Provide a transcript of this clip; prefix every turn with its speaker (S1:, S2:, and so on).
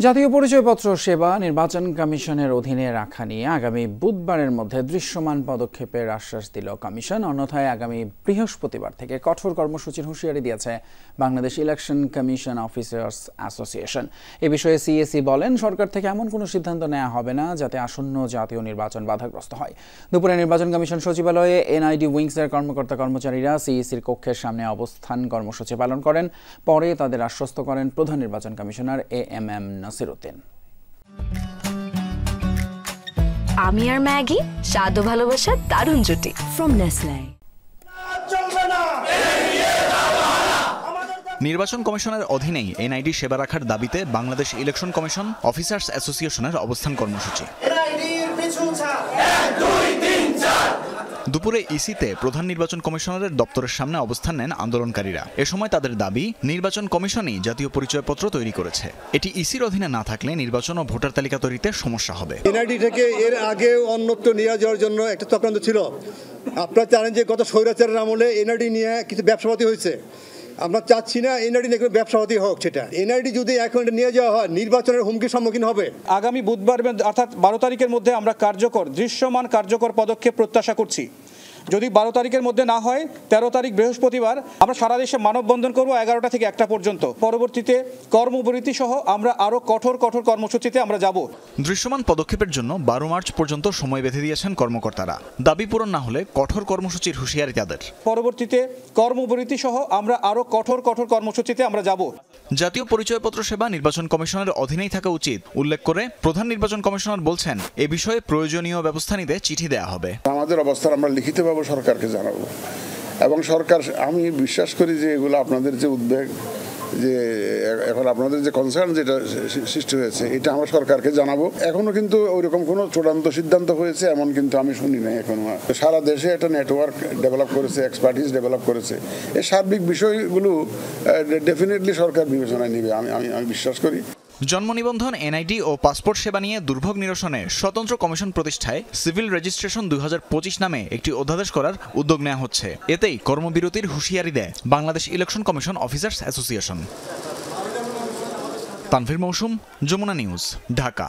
S1: জাতীয় পরিচয়পত্র সেবা নির্বাচন কমিশনের অধীনে রাখা নিয়ে আগামী বুধবারের মধ্যে দৃশ্যমান পদক্ষেপের আশ্বাস দিল কমিশন। অন্যথায় আগামী বৃহস্পতিবার থেকে কঠোর কর্মসূচির হুঁশিয়ারি দিয়েছে Bangladesh election commission officers association. এ বিষয়ে সিএসি বলেন, সরকার থেকে এমন কোনো সিদ্ধান্ত নেওয়া হবে না যাতে আসন্ন জাতীয় নির্বাচন বাধাগ্রস্ত হয়। দুপুরে নির্বাচন কমিশন সচিবালয়ে এনআইডি উইংসের কর্মকর্তা কর্মচারীরা সিইসির কক্ষের সামনে অবস্থান কর্মসূচি পালন করেন। পরে তাদের আশ্বস্ত করেন প্রধান নির্বাচন কমিশনার এএমএম নাসিরউদ্দিন।
S2: আমি আর ম্যাগি স্বাদ ও ভালোবাসার দারুণ জুটি ফ্রম নেসলে।
S3: নির্বাচন কমিশনের অধীনেই এনআইডি সেবা রাখার দাবিতে বাংলাদেশ ইলেকশন কমিশন অফিসার্স অ্যাসোসিয়েশনের অবস্থান কর্মসূচি। দুপুরে ইসিতে প্রধান নির্বাচন কমিশনারের দপ্তরের সামনে অবস্থান নেন আন্দোলনকারীরা। এ সময় তাদের দাবি, নির্বাচন কমিশনই জাতীয় পরিচয়পত্র তৈরি করেছে। এটি ইসির অধীনে না থাকলে নির্বাচন ও ভোটার তালিকা তৈরিতে সমস্যা হবে।
S4: এনআইডি থেকে এর আগে অন্যত্র নিয়ে যাওয়ার জন্য একটা চক্রান্ত ছিল। আপনারা জানেন যে গত স্বৈরাচারের আমলে এনআইডি নিয়ে কিছু ব্যবসাপাতি হয়েছে। আমরা চাচ্ছি না এনআইডি নিয়ে ব্যবসাপাতি হোক। সেটা এনআইডি যদি এখন নিয়ে যাওয়া হয় নির্বাচনের হুমকির সম্মুখীন হবে।
S5: আগামী বুধবার অর্থাৎ 12 তারিখের মধ্যে আমরা দৃশ্যমান কার্যকর পদক্ষেপ প্রত্যাশা করছি। যদি 12 তারিখের মধ্যে না হয় 13 তারিখ বৃহস্পতিবার আমরা সারা দেশে মানববন্ধন করব 11টা থেকে 1টা পর্যন্ত। পরবর্তীতে কর্মবিরতি সহ আমরা আরো কঠোর কর্মসূচিতে আমরা যাব।
S3: দৃশ্যমান পদক্ষেপের জন্য 12 মার্চ পর্যন্ত সময় বেঁধে দিয়েছেন কর্মকর্তারা। দাবি পূরণ না হলে কঠোর কর্মসূচির হুঁশিয়ারি তাদের।
S5: পরবর্তীতে কর্মবিরতি সহ আমরা আরো কঠোর কর্মসূচিতে আমরা যাব।
S3: জাতীয় পরিচয়পত্র সেবা নির্বাচন কমিশনের অধীনেই থাকা উচিত উল্লেখ করে প্রধান নির্বাচন কমিশনার বলছেন, এ বিষয়ে প্রয়োজনীয় ব্যবস্থা নিতে চিঠি দেয়া হবে।
S6: আমাদের অবস্থান আমরা লিখিত সরকারকে জানাবো এবং সরকার, আমি বিশ্বাস করি যে এগুলো আপনাদের যে উদ্বেগ, যে এখন আপনাদের যে কনসার্ন যেটা সৃষ্টি হয়েছে, এটা আমরা সরকারকে জানাবো। এখনো কিন্তু ওইরকম কোনো চূড়ান্ত সিদ্ধান্ত হয়েছে এমন কিন্তু আমি শুনি নাই এখনো। সারা দেশে একটা নেটওয়ার্ক ডেভেলপ করেছে, এক্সপার্টিস ডেভেলপ করেছে। এই সার্বিক বিষয়গুলো ডেফিনেটলি সরকার বিবেচনায় নেবে আমি বিশ্বাস করি।
S3: জন্ম নিবন্ধন, এনআইডি ও পাসপোর্ট সেবা নিয়ে দুর্ভোগ নিরসনে স্বতন্ত্র কমিশন প্রতিষ্ঠায় সিভিল রেজিস্ট্রেশন 2025 নামে একটি অধ্যাদেশ করার উদ্যোগ নেওয়া হচ্ছে। এতেই কর্মবিরতির হুঁশিয়ারি দেয় Bangladesh election commission officers association. Tanvir মৌসুম, যমুনা নিউজ, ঢাকা।